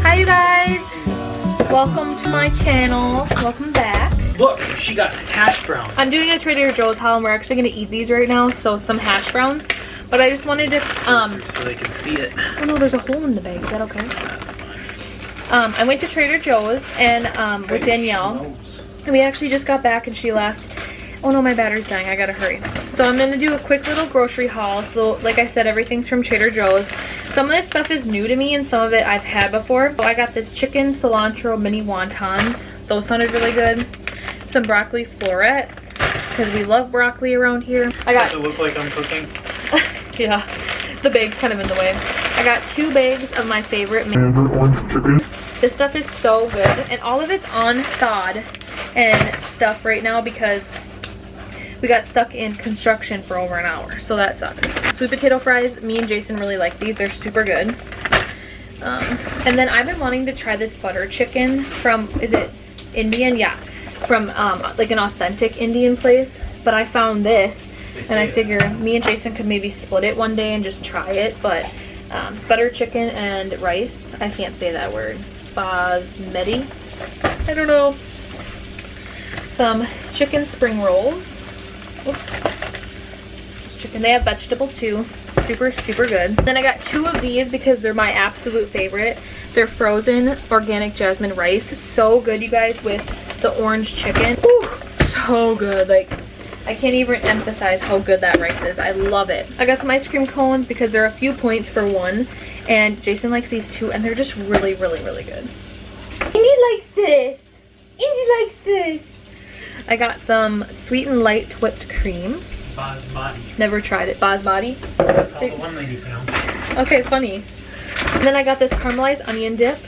Hi you guys, welcome to my channel. Welcome back. Look, she got hash browns. I'm doing a Trader Joe's haul and we're actually going to eat these right now. So some hash browns, but I just wanted to so they can see it. Oh no, there's a hole in the bag. Is that okay? That's fine. I went to Trader Joe's and with Danielle, and we actually just got back and she left. Oh no, my battery's dying. I gotta hurry. So I'm gonna do a quick little grocery haul. So like I said, everything's from Trader Joe's. Some of this stuff is new to me and some of it I've had before. So I got this chicken cilantro mini wontons. Those sounded really good. Some broccoli florets, because we love broccoli around here. I got. Does it look like I'm cooking? Yeah, the bag's kind of in the way. I got 2 bags of my favorite orange chicken. This stuff is so good, and all of it's on thawed and stuff right now because we got stuck in construction for over an hour, so that sucks. Sweet potato fries, me and Jason really like these. They're super good. And then I've been wanting to try this butter chicken from, is it Indian? Yeah, from like an authentic Indian place. But I found this, and I figure me and Jason could maybe split it one day and just try it. But butter chicken and rice, I can't say that word, basmati, I don't know. Some chicken spring rolls. Oops. It's chicken. They have vegetable too. Super good. Then I got 2 of these because they're my absolute favorite. They're frozen organic jasmine rice. So good, you guys, with the orange chicken. Ooh, so good. Like, I can't even emphasize how good that rice is. I love it. I got some ice cream cones because they're a few points for one, and Jason likes these too, and they're just really good. Indy likes this. Indy likes this. I got some sweet and light whipped cream. Basmati. Never tried it. Basmati? That's how the one lady pronounced it. Okay, funny. And then I got this caramelized onion dip.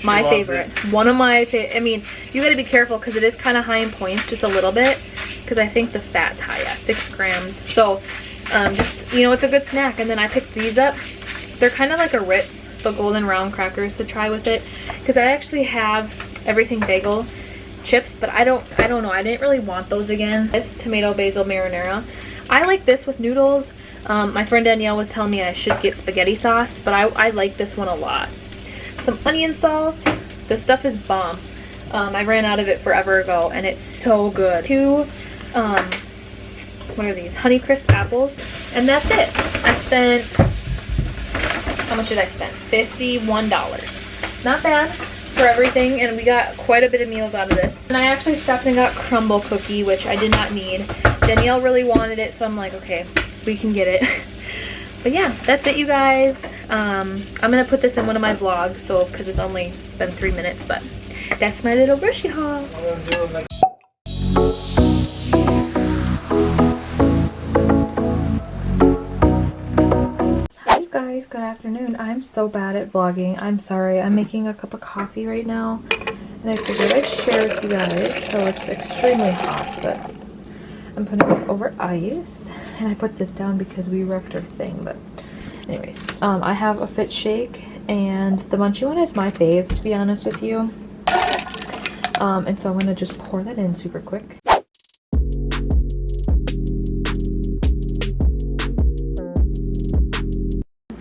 My favorite. One of my favorite. I mean, you gotta be careful because it is kind of high in points, just a little bit. Because I think the fat's high, yeah, 6 grams. So, just, you know, it's a good snack. And then I picked these up. They're kind of like a Ritz, but golden round crackers to try with it. Because I actually have everything bagel chips, but I don't know, I didn't really want those again. This tomato basil marinara, I like this with noodles. My friend Danielle was telling me I should get spaghetti sauce, but I like this one a lot. Some onion salt. This stuff is bomb. I ran out of it forever ago and it's so good. 2 what are these, Honeycrisp apples, and that's it. I spent, how much did I spend? $51. Not bad for everything, and we got quite a bit of meals out of this. And I actually stopped and got crumble cookie, which I did not need. Danielle really wanted it, so I'm like, okay, we can get it. But yeah, that's it, you guys. I'm gonna put this in one of my vlogs, so because it's only been 3 minutes, but that's my little grocery haul. Guys, good afternoon. I'm so bad at vlogging. I'm sorry. I'm making a cup of coffee right now, and I figured I'd share with you guys. So it's extremely hot, but I'm putting it over ice, and I put this down because we wrecked our thing. But anyways, I have a Fit Shake, and the munchy one is my fave, to be honest with you. And so I'm gonna just pour that in super quick.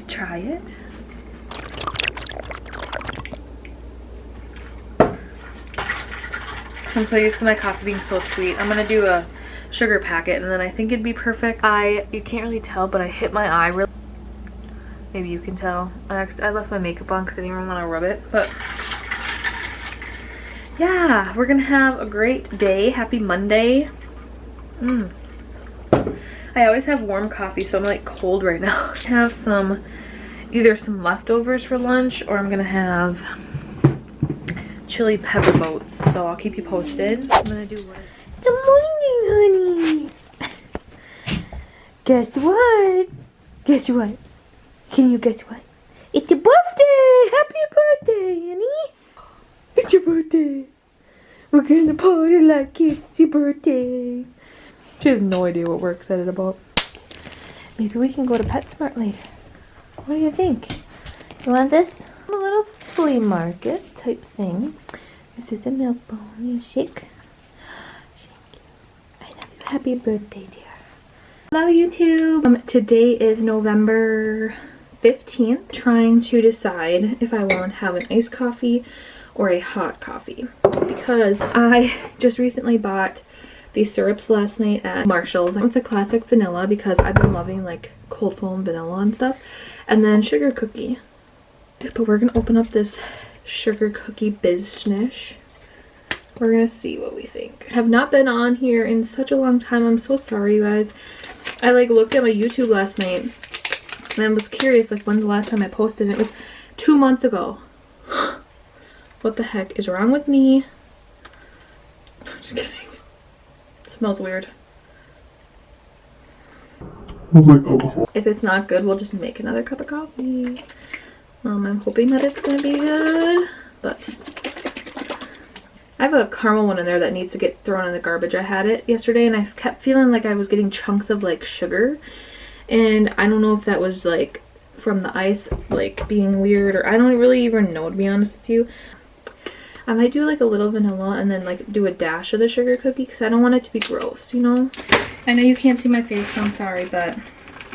Try it. I'm so used to my coffee being so sweet. I'm gonna do a sugar packet and then I think it'd be perfect. You can't really tell, but I hit my eye really. Maybe you can tell. I left my makeup on because I didn't even want to rub it, but yeah, we're gonna have a great day. Happy Monday. I always have warm coffee, so I'm like cold right now. I have either some leftovers for lunch, or I'm gonna have chili pepper boats, so I'll keep you posted. I'm gonna do what? Good morning, honey. Guess what? Guess what? Can you guess what? It's your birthday! Happy birthday, honey! It's your birthday. We're gonna party like it's your birthday. She has no idea what we're excited about. Maybe we can go to PetSmart later. What do you think? You want this? A little flea market type thing. This is a milk bone. You shake. Shake. I love you. Happy birthday, dear. Hello, YouTube. Today is November 15th, trying to decide if I want to have an iced coffee or a hot coffee, because I just recently bought these syrups last night at Marshall's with the classic vanilla, because I've been loving like cold foam vanilla and stuff, and then sugar cookie. But we're gonna open up this sugar cookie business. We're gonna see what we think. I have not been on here in such a long time. I'm so sorry, you guys. I like looked at my YouTube last night and I was curious like when's the last time I posted. It was 2 months ago. What the heck is wrong with me? I'm just kidding. It smells weird. If it's not good, we'll just make another cup of coffee. I'm hoping that it's gonna be good, but I have a caramel one in there that needs to get thrown in the garbage. I had it yesterday and I kept feeling like I was getting chunks of like sugar, and I don't know if that was like from the ice like being weird, or I don't really even know, to be honest with you. I might do like a little vanilla and then like do a dash of the sugar cookie, because I don't want it to be gross, you know? I know you can't see my face, so I'm sorry, but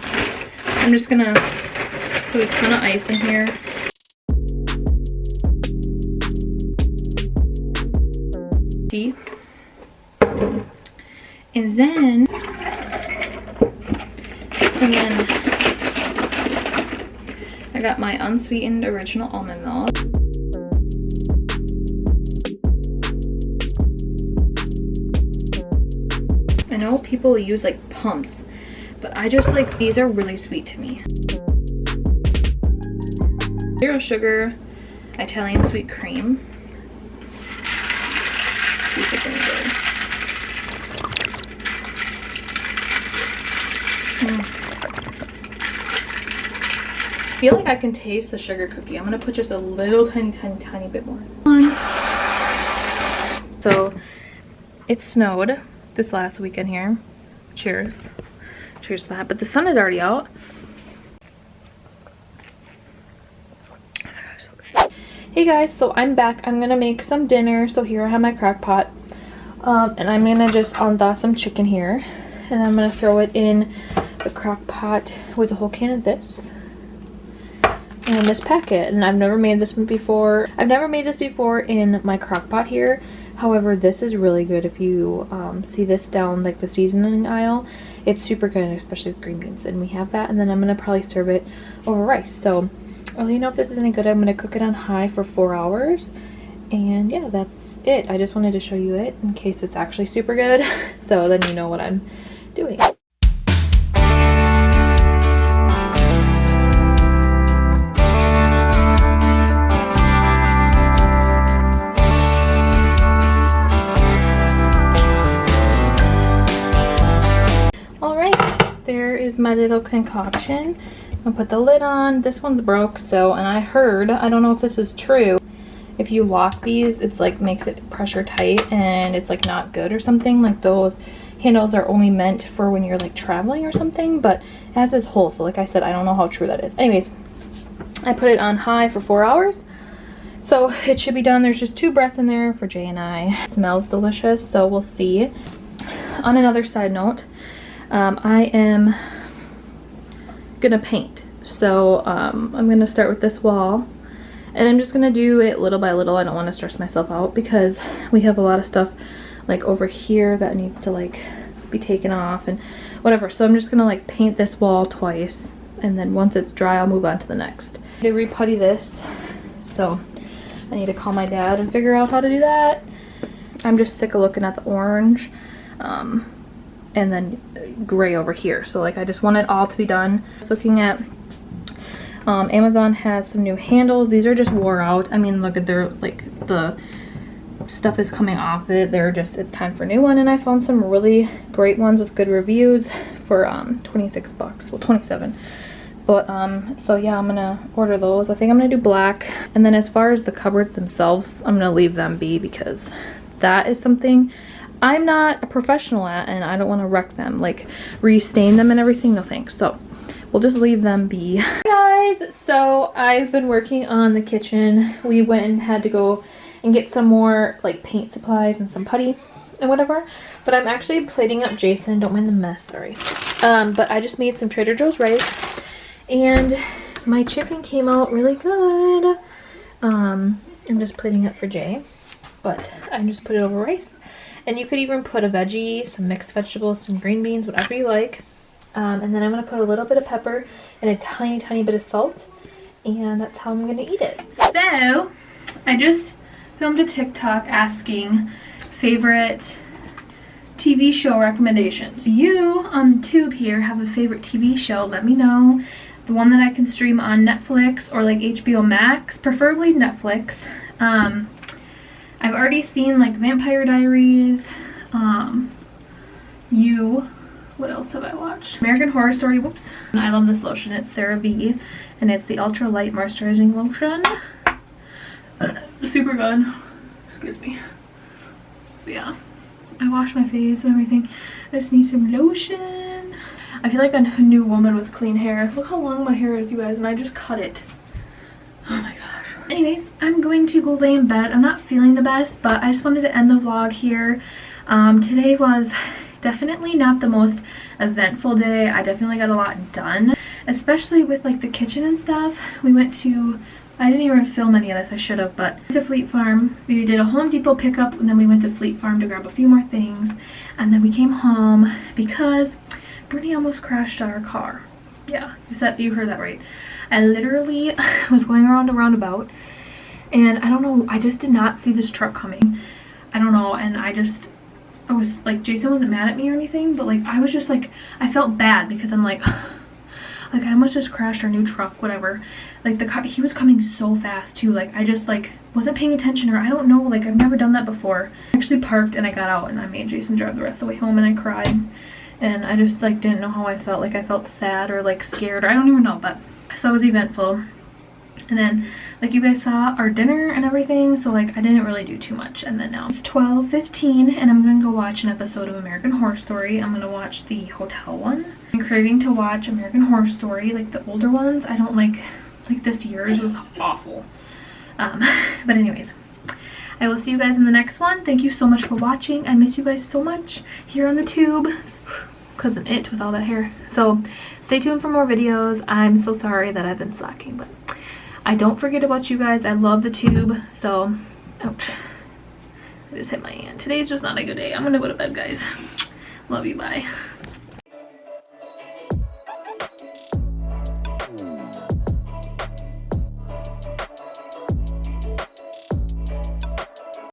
I'm just gonna put a ton of ice in here. See? And then I got my unsweetened original almond milk. I know people use like pumps, but I just like, these are really sweet to me. 0 sugar, Italian sweet cream. Let's see if it's any good. I feel like I can taste the sugar cookie. I'm gonna put just a little tiny bit more. So it snowed this last weekend here. Cheers. Cheers to that. But the sun is already out. Hey guys, so I'm back. I'm gonna make some dinner. So here I have my crock pot. And I'm gonna just unthaw some chicken here. And I'm gonna throw it in the crock pot with a whole can of this. And this packet. And I've never made this one before. I've never made this before in my crock pot here. However, this is really good. If you see this down like the seasoning aisle, it's super good, especially with green beans. And we have that, and then I'm gonna probably serve it over rice. So I'll let you know if this is any good. I'm gonna cook it on high for 4 hours, and yeah, that's it. I just wanted to show you it in case it's actually super good, so then you know what I'm doing. There is my little concoction. I'm gonna put the lid on. This one's broke, so, and I heard, I don't know if this is true, if you lock these, it's like makes it pressure tight and it's like not good or something. Like those handles are only meant for when you're like traveling or something, but it has this hole, so like I said, I don't know how true that is. Anyways, I put it on high for 4 hours, so it should be done. There's just 2 breasts in there for Jay and I. It smells delicious, so we'll see. On another side note, I am gonna paint. So I'm gonna start with this wall, and I'm just gonna do it little by little. I don't want to stress myself out because we have a lot of stuff like over here that needs to like be taken off and whatever. So I'm just gonna like paint this wall twice, and then once it's dry I'll move on to the next. I need to re-putty this, so I need to call my dad and figure out how to do that. I'm just sick of looking at the orange and then gray over here, so like I just want it all to be done. Just looking at Amazon has some new handles. These are just wore out. I mean, look at their, like the stuff is coming off it. They're just, it's time for a new one, and I found some really great ones with good reviews for 26 bucks, well 27. But so yeah, I'm gonna order those. I think I'm gonna do black, and then as far as the cupboards themselves, I'm gonna leave them be because that is something I'm not a professional at, and I don't want to wreck them, like restain them and everything. No thanks. So we'll just leave them be. Hey guys, so I've been working on the kitchen. We went and had to go and get some more like paint supplies and some putty and whatever, but I'm actually plating up Jason. Don't mind the mess, sorry. But I just made some Trader Joe's rice, and My chicken came out really good. I'm just plating it for Jay, but I just put it over rice. And you could even put a veggie, some mixed vegetables, some green beans, whatever you like. And then I'm going to put a little bit of pepper and a tiny, tiny bit of salt. And that's how I'm going to eat it. So, I just filmed a TikTok asking favorite TV show recommendations. You on tube here have a favorite TV show, let me know. The one that I can stream on Netflix or like HBO Max, preferably Netflix. I've already seen like Vampire Diaries, what else have I watched? American Horror Story, whoops. I love this lotion, it's CeraVe, and it's the Ultra Light Moisturizing Lotion. Super good, excuse me. But yeah, I wash my face and everything. I just need some lotion. I feel like a new woman with clean hair. Look how long my hair is, you guys, and I just cut it. Oh my gosh. Anyways, I'm going to go lay in bed. I'm not feeling the best, but I just wanted to end the vlog here. Today was definitely not the most eventful day. I definitely got a lot done, especially with like the kitchen and stuff. We went to, I didn't even film any of this, I should have, but to Fleet Farm. We did a Home Depot pickup, and then we went to Fleet Farm to grab a few more things, and then we came home because Brittney almost crashed our car. Yeah, you heard that right. I literally was going around a roundabout, and I don't know, I just did not see this truck coming. I don't know, and I was like, Jason wasn't mad at me or anything, but like I was just like, I felt bad because I'm like I almost just crashed our new truck, whatever. Like the car, he was coming so fast too. Like I just like wasn't paying attention, or I don't know, like I've never done that before. I actually parked and I got out and I made Jason drive the rest of the way home, and I cried. And I just like didn't know how I felt. Like I felt sad or like scared, or I don't even know, but so it was eventful. And then like you guys saw our dinner and everything, so like I didn't really do too much. And then now it's 12:15 and I'm gonna go watch an episode of American Horror Story. I'm gonna watch the hotel one. I'm craving to watch American Horror Story, like the older ones. I don't like this year's was awful. But anyways, I will see you guys in the next one. Thank you so much for watching. I miss you guys so much here on the tube. Cousin it with all that hair. So stay tuned for more videos. I'm so sorry that I've been slacking, but I don't forget about you guys. I love the tube. So ouch, I just hit my hand. Today's just not a good day. I'm gonna go to bed, guys. Love you, bye.